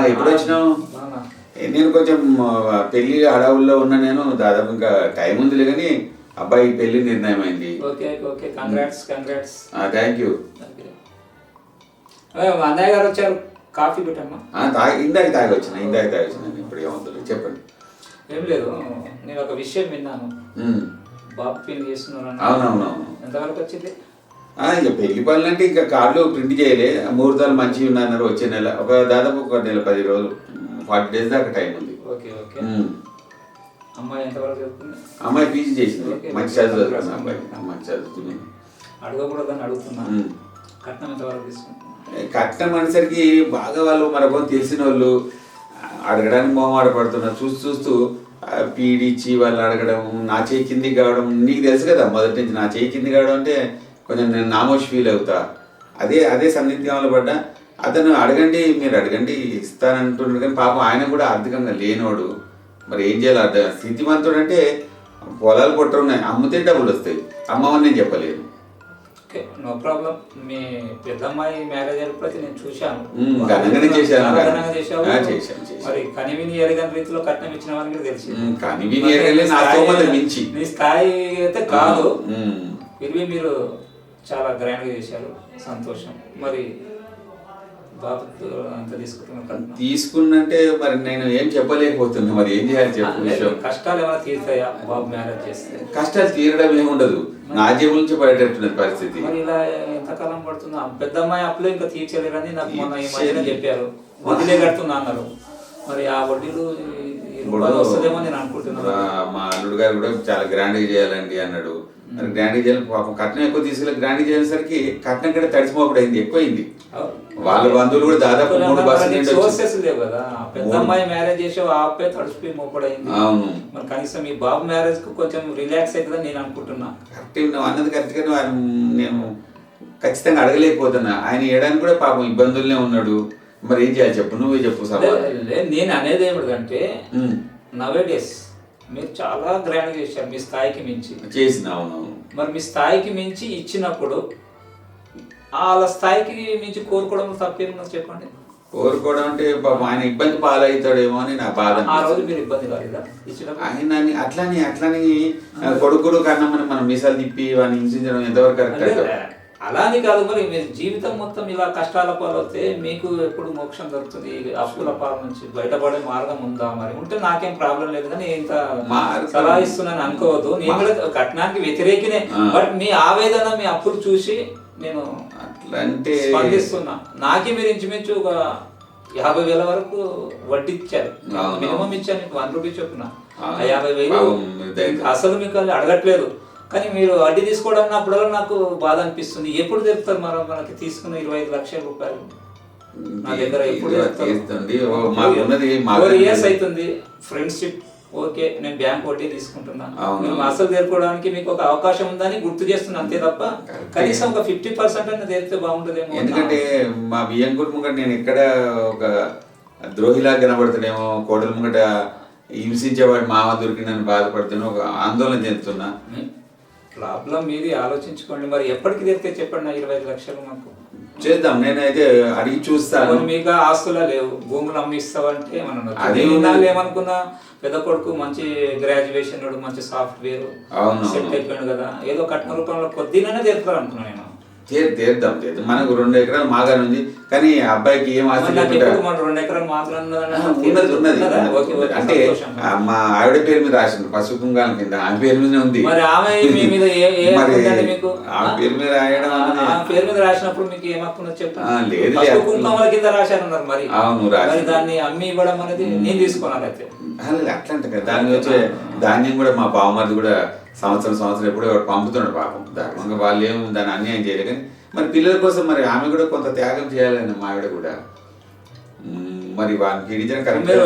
ఎప్పుడు వచ్చినావు? నేను కొంచెం పెళ్లి హడావుల్లో ఉన్నా. నేను దాదాపు ఇంకా టైం ఉందిలే కానీ అబ్బాయి పెళ్లి నిర్ణయం అయింది. Thank you. అన్నయ్య గారు వచ్చారు, కాఫీ పెట్టమ్మా. ఇందాక తాగి వచ్చిన ఇప్పుడు ఏమవుతుంది చెప్పండి. ఏం లేదు, నేను ఒక విషయం విన్నాను. బాబు పెళ్లి చేస్తున్నారు. అవునవునవును. ఎంతవరకు వచ్చింది? ఇక పెళ్లి పనులు అంటే ఇంకా కార్డులు ప్రింట్ చేయలే. ముహూర్తాలు మంచిగా ఉన్నాయన్నారు. వచ్చే నెల దాదాపు ఒక నెల 10 రోజులు 40 days దాకా టైం ఉంది. అమ్మాయి ఎంతవరకు చదువుతుంది? అమ్మాయి పీజీ చేసింది. మంచి చదువుతుంది అమ్మాయి, మంచి చదువుతుంది. అడగకూడదని అడుగుతున్నా. కట్నం ఎంతవరకు తీసుకుంటుంది? కట్నం అనేసరికి బాగా వాళ్ళు మనకు తెలిసిన వాళ్ళు అడగడానికి మొహమాట పడుతున్నారు. చూస్తూ పీడి ఇచ్చి వాళ్ళు అడగడం, నా చేయి కిందికి కావడం. నీకు తెలుసు కదా మొదటి నుంచి నా చేయి కింది కావడం అంటే కొంచెం నేను నామోష్ ఫీల్ అవుతా. అదే సన్నిధ్యంలో పడ్డా. అతను అడగండి, మీరు అడగండి ఇస్తానంటున్నాడు. కానీ పాపం ఆయన కూడా ఆర్థికంగా లేనోడు. మరి ఏం చేయాలి? స్థితివంతుడు అంటే పొలాలు ఉన్నాయి, అమ్మితే డబ్బులు వస్తాయి. అమ్మవని నేను చెప్పలేను. Okay, no problem. మీ పెద్దమ్మాయి మ్యారేజ్ అయినప్పుడు నేను చూశాను. ఘనంగానే చేశాను. మరి కనివిని ఎరగని రీతిలో కట్నం ఇచ్చిన వారికి తెలిసి కనివిని ఎరగలే, నా స్తోమత మించి. మీ స్థాయి అయితే కాదు, ఇవి మీరు చాలా గ్రాండ్గా చేశారు. సంతోషం. మరి బాబు అంత తీసుకున్నంటే మరి నేను ఏం చెప్పలేకపోతున్నా. మరి ఏం చేయాలి చెప్పు. కష్టాలు ఏమైనా తీరుతాయా బాబు మ్యారేజ్ చేస్తే? కష్టాలు తీరడం ఏముండదు, నా జేబు నుంచి పడేటట్టున్నది పరిస్థితి. మరి ఇలా ఎంతకాలం పడుతుందా? పెద్దమ్మాయి అప్పులు ఇంకా తీర్చలేరని నాకు మొన్న ఈ మధ్యన చెప్పారు. వదిలే కడుతున్నా అన్నారు. మరి ఆ వడ్డీలు వస్తుందేమో నేను అనుకుంటున్నాను. మా అల్లుడు గారు కూడా చాలా గ్రాండ్గా చేయాలండి అన్నాడు. మరి గ్రాండ్గా చేయాలి. పాపం కట్నం ఎక్కువ తీసుకెళ్ళి గ్రాండ్గా చేసేసరికి కట్నం కంటే తడిసిపోవడం అయింది, ఎక్కువైంది. వాళ్ళ బంధువులు కూడా దాదాపు 3 బస్సులు లేవు కదా. పెద్దమ్మాయి మ్యారేజ్ చేసావు, ఆపే తడిసిపోయి మోపడైంది. అవును. మరి కనీసం మీ బాబు మ్యారేజ్ కు కొంచెం రిలాక్స్ అవుతుందని నేను అనుకుంటున్నా. కరెక్ట్, నువ్వు అన్నది కరెక్ట్. గా నేను ఖచ్చితంగా అడగలేకపోతున్నా. ఆయన వేయడానికి కూడా పాపం ఇబ్బందుల్నే ఉన్నాడు. మరి ఏం చేయాలి చెప్పు, నువ్వే చెప్పు. నేను అనేది ఏమిటంటే నవే డేస్ మీరు చాలా గ్రాండ్ గా చేశారు, మీ స్థాయికి మించి చేసిన. అవునవును. మరి మీ స్థాయికి మించి ఇచ్చినప్పుడు వాళ్ళ స్థాయికి మించి కోరుకోవడం తప్పేమన్నా చెప్పండి. కోరుకోవడం అంటే పాపం ఆయన ఇబ్బంది పాలవుతాడేమో అని నా బాధ. ఆ రోజు మీరు ఇబ్బంది కాలేదా ఇచ్చినప్పుడు? ఆయన అట్లని కొడుకుడు కన్నా మనం మీసాలు తిప్పి వాడిని హింసించడం ఎంతవరకు కరెక్ట్? అలానే కాదు. మరి మీరు జీవితం మొత్తం ఇలా కష్టాల పాలవుతే మీకు ఎప్పుడు మోక్షం దొరుకుతుంది? అప్పుల పాల నుంచి బయటపడే మార్గం ఉందా? మరి ఉంటే నాకేం ప్రాబ్లం లేదు, కానీ ఇంత సలహా ఇస్తున్నాను అనుకోవద్దు. నేను కూడా కట్నానికి వ్యతిరేకినే. బట్ మీ ఆవేదన, మీ అప్పులు చూసి నేను అట్లంటే స్పందిస్తున్నా. నాకే మీరు ఇంచుమించు ఒక 50,000 వరకు వడ్డీ ఇచ్చారు. మినిమం ఇచ్చాను మీకు 1 రూపీ చొప్పున. 50,000 అసలు మీకు అడగట్లేదు, కానీ మీరు వడ్డీ తీసుకోవడం అప్పుడల్లా నాకు బాధ అనిపిస్తుంది. ఎప్పుడు తెరుపుతారు మనకి తీసుకున్న 25 లక్షల రూపాయలు నా దగ్గర? ఎప్పుడు ఇయర్స్ అవుతుంది ఫ్రెండ్షిప్. ఓకే, నేను బ్యాంక్ వడ్డీ తీసుకుంటున్నా. అసలు తెరుకోవడానికి మీకు ఒక అవకాశం ఉందని గుర్తు చేస్తున్నా, అంతే తప్ప కనీసం ఒక 50% అయినా తెరిస్తే బాగుంటుందేమో. ఎందుకంటే మా బియ్యం గుడి ముంగట నేను ఎక్కడ ఒక ద్రోహిలా కనబడుతున్నామో, కోడల ముంగట హింసించేవాడు మామ దొరికిందని బాధపడుతున్నా, ఒక ఆందోళన చెందుతున్నా. ప్రాబ్లం మీది ఆలోచించుకోండి. మరి ఎప్పటికి తెరితే చెప్పండి. 25 లక్షలు మాకు చేద్దాం, నేనైతే అడిగి చూస్తాను. మీకు ఆస్తులా లేవు, భూములు అమ్మిస్తావంటే మనం ఏమనుకున్నా, పెద్ద కొడుకు మంచి గ్రాడ్యుయేషన్, మంచి సాఫ్ట్వేర్ సెట్ అయిపోయాడు కదా, ఏదో కట్న రూపంలో కొద్దిగానే తెరుపుతారు అనుకున్నా నేను. తీద్దాం. మనకు 2 ఎకరాలు మాగానే ఉంది, కానీ అబ్బాయికి ఏం ఆస్తి 2 ఎకరాలు మాత్రం ఉన్నది. అంటే మా ఆవిడ పేరు మీద రాసింది, పసుపు కుంకాల కింద ఆమె పేరు మీద ఉంది. మరి ఆమె మీ మీద మీకు ఆమె పేరు మీద రాయడం, పేరు మీద రాసినప్పుడు మీకు ఏమనుకున్నా చెప్పండి. లేదు, కుంకుమల కింద రాశారన్నారు. మరి అవును, మరి దాన్ని అమ్మి ఇవ్వడం అనేది నేను తీసుకున్నాను. అయితే అట్లాంటి కదా, దాన్ని వచ్చే ధాన్యం కూడా మా బావమరిది కూడా సంవత్సరం ఎప్పుడో పంపుతున్నాడు పాపం. ధర్మంగా వాళ్ళు ఏమో దాన్ని అన్యాయం చేయలేదు. కానీ మరి పిల్లల కోసం మరి ఆమె కూడా కొంత త్యాగం చేయాలని మా ఆవిడ కూడా. మరి మీరు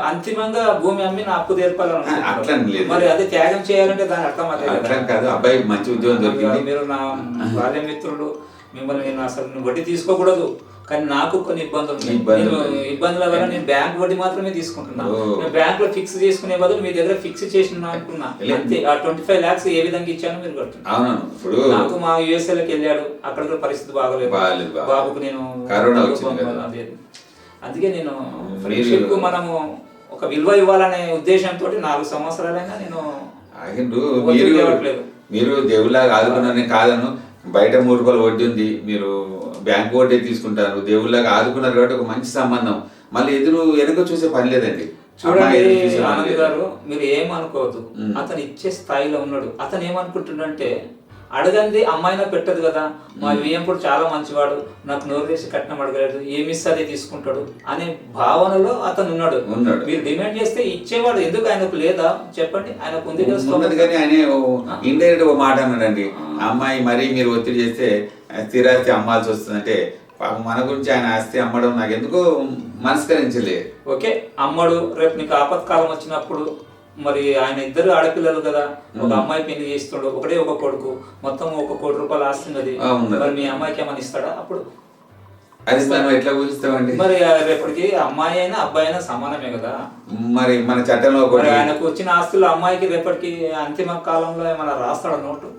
అంతిమంగా భూమి అమ్మి నా అప్పు తీర్పాలని అట్లా లేదు. మరి అదే త్యాగం చేయాలంటే దాని అర్థం అట్లా కాదు. అబ్బాయి మంచి ఉద్యోగం దొరికింది. మీరు నా బాల్యమిత్రులు, మిమ్మల్ని నేను అసలు వడ్డీ తీసుకోకూడదు, కానీ నాకు కొన్ని ఇబ్బందుల వల్ల నేను బ్యాంక్ వడ్డీ మాత్రమే తీసుకుంటున్నా. బ్యాంక్ లో ఫిక్స్ చేసుకునే బదులు మీ దగ్గర ఫిక్స్ చేసిన అనుకున్నా. అంతే, ఆ 25 lakhs ఏ విధంగా ఇచ్చాను మీరు కట్టున్నారు. నాకు మా యుఎస్ఏలోకి వెళ్ళాడు, అక్కడ కూడా పరిస్థితి బాగలేదు. బాబుకు నేను అందుకే నేను ఫ్రెండ్షిప్ మనము ఒక విలువ ఇవ్వాలనే ఉద్దేశంతో 4 సంవత్సరాలైనా నేను మీరు దేవుళ్ళగా ఆదుకున్నారని కాదను. బయట 3 రూపాయలు వడ్డీ ఉంది, మీరు బ్యాంక్ వడ్డీ తీసుకుంటారు, దేవుళ్ళగా ఆదుకున్నారు కాబట్టి ఒక మంచి సంబంధం. మళ్ళీ వెనుక చూసే పని లేదండి. చూడండి ఆనంద్ గారు, మీరు ఏమనుకోవద్దు, అతను ఇచ్చే స్థాయిలో ఉన్నాడు. అతను ఏమనుకుంటుండంటే అడగంది అమ్మాయినా పెట్టదు కదా, మా వియ్యంపుడు చాలా మంచివాడు, నాకు నోరు వేసి కట్నం అడగలేదు, ఏమిస్తే అదే తీసుకుంటాడు అనే భావనలో అతను ఉన్నాడు. మీరు డిమాండ్ చేస్తే ఇచ్చేవాడు, ఎందుకు ఆయనకు లేదా చెప్పండి? ఆయనకు ఉంది కానీ ఆయన ఇండైరెక్ట్ ఒక మాట అన్నాడండి, అమ్మాయి మరీ మీరు ఒత్తిడి చేస్తే స్థిరాస్తి అమ్మాల్సి వస్తుందంటే మన గురించి ఆయన ఆస్తి అమ్మడం నాకు ఎందుకో మనస్కరించలే. ఓకే, అమ్మడు రేపు నీకు ఆపత్కాలం వచ్చినప్పుడు మరి ఆయన 2 ఆడపిల్లలు కదా, ఒక అమ్మాయి పెళ్లి చేస్తుండు, ఒకటే ఒక కొడుకు, మొత్తం 1 కోటి రూపాయలు ఆస్తున్నది. మరి మీ అమ్మాయికి ఏమని ఇస్తాడా? అప్పుడు అది మనం ఎట్లా ఊహిస్తామండి? మరి రేపటికి అమ్మాయి అయినా అబ్బాయి అయినా సమానమే కదా. మరి మన చట్టంలో ఆయనకు వచ్చిన ఆస్తులు అమ్మాయికి రేపటికి అంతిమ కాలంలో ఏమైనా రాస్తాడు నోటు?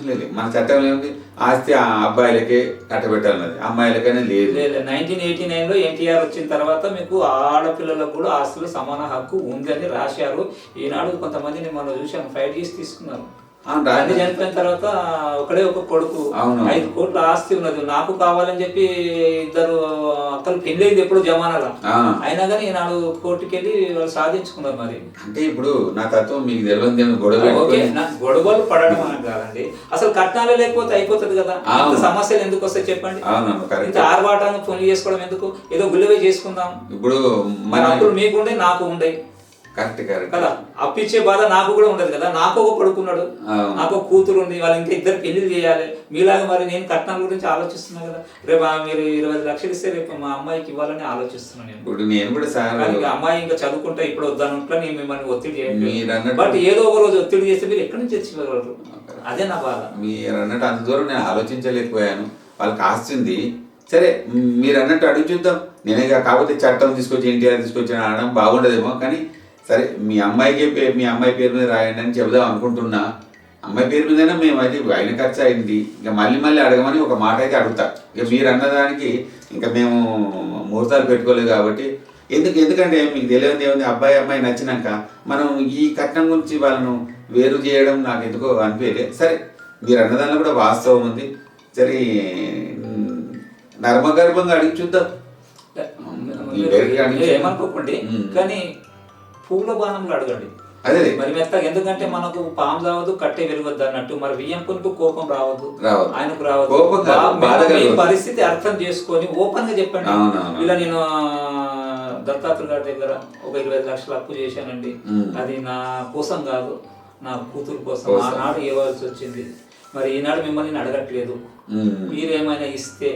లేదు, మన చట్టంలో ఏముంది, ఆస్తి అబ్బాయిలకే కట్టబెట్టాలన్నది, అమ్మాయిలకనే లేదు. 1989లో ఎన్టీఆర్ వచ్చిన తర్వాత మీకు ఆడపిల్లలకు కూడా ఆస్తులు సమాన హక్కు ఉందని రాశారు. ఈనాడు కొంతమందిని మనం చూసాను, ఫైట్ చేసి తీసుకున్నారు. అన్ని చనిపోయిన తర్వాత ఒకడే ఒక కొడుకు, 5 కోట్ల ఆస్తి ఉన్నది, నాకు కావాలని చెప్పి 2 అక్కలు పెళ్ళైంది ఎప్పుడు జమానాల, అయినా కానీ ఈనాడు కోర్టుకి వెళ్ళి వాళ్ళు సాధించుకున్నారు. మరి అంటే ఇప్పుడు నా తత్వం మీకు తెలియదు, గొడవలు పడడం అని కాదండి, అసలు కట్నాలు లేకపోతే అయిపోతుంది కదా. సమస్యలు ఎందుకు వస్తాయి చెప్పండి? ఇంత ఆర్భాటాన్ని పనులు చేసుకోవడం ఎందుకు? ఏదో గుళ్ళవే చేసుకుందాం. ఇప్పుడు మన అప్పుడు మీకుండే నాకు ఉండే కదా, అప్పిచ్చే బాధ నాకు కూడా ఉండదు కదా. నాకు ఒక కొడుకున్నాడు, నాకు ఒక కూతురు ఉంది, వాళ్ళు ఇంకా 2 పెళ్లి చేయాలి. మీలాగా మరి నేను కట్నాల గురించి ఆలోచిస్తున్నా కదా. రేపు మీరు 20 లక్షలు ఇస్తే రేపు మా అమ్మాయికి ఇవ్వాలని ఆలోచిస్తున్నాను ఇప్పుడు నేను కూడా. అమ్మాయి ఇంకా చదువుకుంటే ఇప్పుడు వద్దానుంట్లో నేను మిమ్మల్ని ఒత్తిడి చేయలేదు, బట్ ఏదో ఒక రోజు ఒత్తిడి చేస్తే మీరు ఎక్కడి నుంచి తెచ్చిపోగలరు? అదే నా బాధ. మీరు అన్నట్టు అంత దూరం నేను ఆలోచించలేకపోయాను. వాళ్ళకి ఆస్తుంది, సరే మీరు అన్నట్టు అడుగు చూద్దాం. నేనే కాకపోతే చట్టం తీసుకొచ్చి ఎన్టీఆర్ తీసుకొచ్చి అనడం బాగుండదేమో, కానీ సరే మీ అమ్మాయి పేరు మీద రాయండి అని చెబుదాం అనుకుంటున్నా. అమ్మాయి పేరు మీదైనా మేము అయితే ఆయన ఖర్చు అయింది, ఇంకా మళ్ళీ అడగమని ఒక మాట అయితే అడుగుతా. ఇక మీరు అన్నదానికి ఇంకా మేము ముహూర్తాలు పెట్టుకోలేదు కాబట్టి. ఎందుకంటే మీకు తెలియదు ఏముంది, అమ్మాయి నచ్చినాక మనం ఈ కట్నం గురించి వాళ్ళను వేరు చేయడం నాకు ఎందుకో అనిపించలే. సరే మీరు అన్నదానిలో కూడా వాస్తవం ఉంది, సరే నర్మగర్భంగా అడిగి చూద్దాం. ఏమనుకోకండి, కానీ పూల బాణంలో అడగండి మరి మెత్తగా. ఎందుకంటే మనకు పాము రావద్దు, కట్టే వెలువద్దు అన్నట్టు. మరి వియ్యంకునికి కోపం రావద్దు, ఆయనకు రావద్దు. పరిస్థితి అర్థం చేసుకొని ఓపెన్ గా చెప్పండి. ఇలా నేను దత్తాత్రేయ గారి దగ్గర ఒక 25 లక్షలు అప్పు చేశానండి, అది నా కోసం కాదు, నా కూతురు కోసం ఆనాడు ఇవ్వాల్సి వచ్చింది. మరి ఈనాడు మిమ్మల్ని అడగట్లేదు, మీరేమైనా ఇస్తే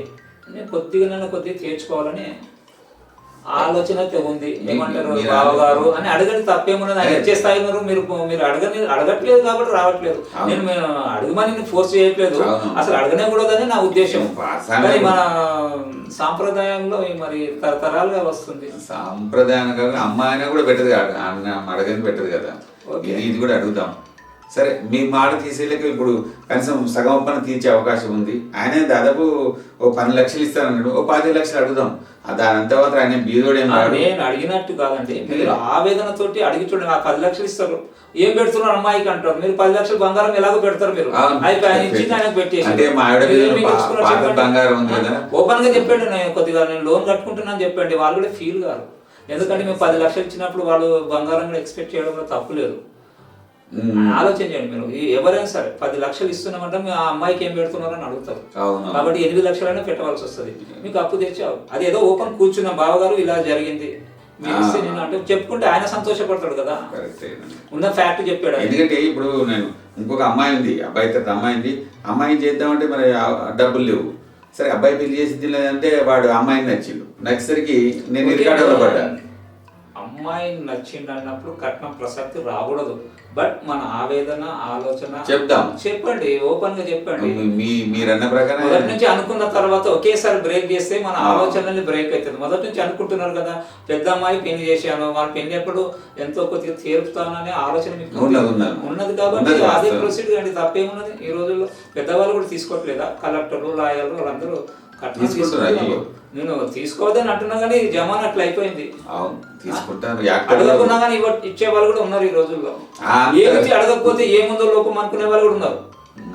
నేను కొద్దిగా తీర్చుకోవాలని ఆలోచన ఉంది. ఏమంటారు బావగారు అని అడగండి, తప్పేమున్నది. ఆయన ఇచ్చే స్థాయిలో మీరు అడగట్లేదు కాబట్టి రావట్లేదు. నేను అడగమని ఫోర్స్ చేయట్లేదు, అసలు అడగనే కూడదని నా ఉద్దేశం. కానీ మన సాంప్రదాయంలో మరి తరతరాలుగా వస్తుంది. సాంప్రదాయంగా అమ్మాయినా కూడా పెట్టదు కదా, అడగని పెట్టదు కదా, ఇది కూడా అడుగుతాం. సరే మీ మాట తీసేలేక ఇప్పుడు కనీసం సగం ఒప్పన తీర్చే అవకాశం ఉంది. ఆయన దాదాపు ఓ 10 లక్షలు ఇస్తానన్నాడు, ఓ 10 లక్షలు అడుగుదాం. దాని తర్వాత ఆయన బీదోడేం నేను అడిగినట్టు కాదండి, మీరు ఆవేదనతోటి అడిగి చూడండి. నాకు 10 లక్షలు ఇస్తారు, ఏం పెడుతున్నారు అమ్మాయికి అంటారు. మీరు 10 లక్షలు బంగారం ఎలాగో పెడతారు, మీరు ఆయనకు పెట్టేసి ఓపెన్ గా చెప్పండి. నేను కొద్దిగా నేను లోన్ కట్టుకుంటున్నాను చెప్పండి, వాళ్ళు కూడా ఫీల్ కాదు. ఎందుకంటే మేము 10 లక్షలు ఇచ్చినప్పుడు వాళ్ళు బంగారం కూడా ఎక్స్పెక్ట్ చేయడంలో తప్పు లేదు. ఆలోచన చేయండి. మీరు ఎవరైనా సరే 10 లక్షలు ఇస్తున్నామంటే మీ ఆ అమ్మాయికి ఏం పెడుతున్నారు అని అడుగుతారు. కాబట్టి 8 లక్షలైనా పెట్టవలసి వస్తుంది. మీకు అప్పు తెచ్చావు, అది ఏదో ఓపెన్ కూర్చున్న బావగారు ఇలా జరిగింది మీరు ఇస్తే నేను అంటే చెప్పుకుంటే ఆయన సంతోషపడతాడు కదా, ఉన్న ఫ్యాక్ట్ చెప్పాడు. ఎందుకంటే ఇప్పుడు నేను ఇంకొక అమ్మాయి ఉంది, అమ్మాయిని చేద్దామంటే మరి డబ్బులు లేవు. సరే అబ్బాయి పెళ్లి చేసింది లేదంటే వాడు అమ్మాయిని నచ్చేసరికి నేను రికార్డులో పడ్డా. అమ్మాయి నచ్చిండు అన్నప్పుడు కట్నం ప్రసక్తి రాకూడదు. బట్ మన ఆవేదన ఆలోచన చెప్పండి, ఓపెన్ గా చెప్పండి. మీరన్న ప్రకారం మొదటి నుంచి అనుకున్న తర్వాత ఒకేసారి బ్రేక్ చేస్తే మన ఆలోచనల్ని బ్రేక్ అవుతుంది. మొదటి నుంచి అనుకుంటున్నారు కదా, పెద్ద అమ్మాయి పెళ్లి చేశాను, వాళ్ళ పెళ్లి ఎప్పుడు ఎంతో కొద్దిగా తీర్పుతాననే ఆలోచన మీకు ఉన్నది కాబట్టి అదే ప్రొసీడ్ కండి, తప్పేమున్నది. ఈ రోజుల్లో పెద్దవాళ్ళు కూడా తీసుకోవట్లేదా, కలెక్టర్లు లాయర్లు వాళ్ళందరూ కట్నం తీసుకుంటున్నారు, తీసుకుంటున్నాను. నేను తీసుకోవద్దని అంటున్నా కానీ జమాన్ అట్లా అయిపోయింది. అవును తీసుకుంటారు. అడగకున్నా కానీ ఇచ్చే వాళ్ళు కూడా ఉన్నారు ఈ రోజుల్లో. ఏమిటి అడగకపోతే ఏముందో లోపం అనుకునే వాళ్ళు కూడా ఉన్నారు.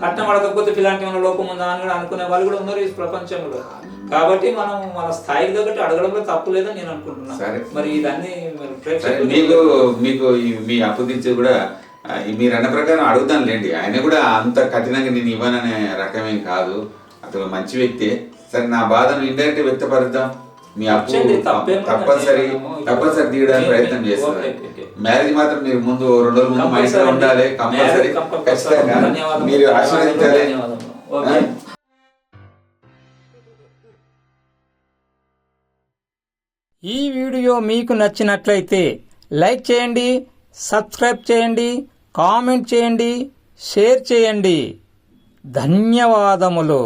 కట్నం అడగకపోతే ఇలాంటి మన లోపం ఉందా అని కూడా అనుకునే వాళ్ళు కూడా ఉన్నారు ఈ ప్రపంచంలో. కాబట్టి మనం మన స్థాయికి తగ్గట్టు అడగడంలో తప్పు లేదని నేను అనుకుంటున్నాను. మరి ఇదన్నీ మీకు మీ అప్పగించి కూడా మీరు అన్న ప్రకారం అడుగుతాను లేండి. ఆయన కూడా అంత కఠినంగా నేను ఇవ్వననే రకమేం కాదు, అతను మంచి వ్యక్తే. సరే నా బాధను ఇండైరెక్ట్ వ్యక్తపరుద్దాం. మీ అప్పు తప్పనిసరి తీయడానికి ప్రయత్నం చేస్తున్నారు. మ్యారేజ్ మాత్రం మీరు ముందు 2 రోజుల ముందు మా ఇంట్లో ఉండాలి కంపల్సరీ, ఖచ్చితంగా మీరు ఆశీర్వదించాలి. ఈ వీడియో మీకు నచ్చినట్లయితే లైక్ చేయండి, సబ్స్క్రైబ్ చేయండి, కామెంట్ చేయండి, షేర్ చేయండి. ధన్యవాదములు.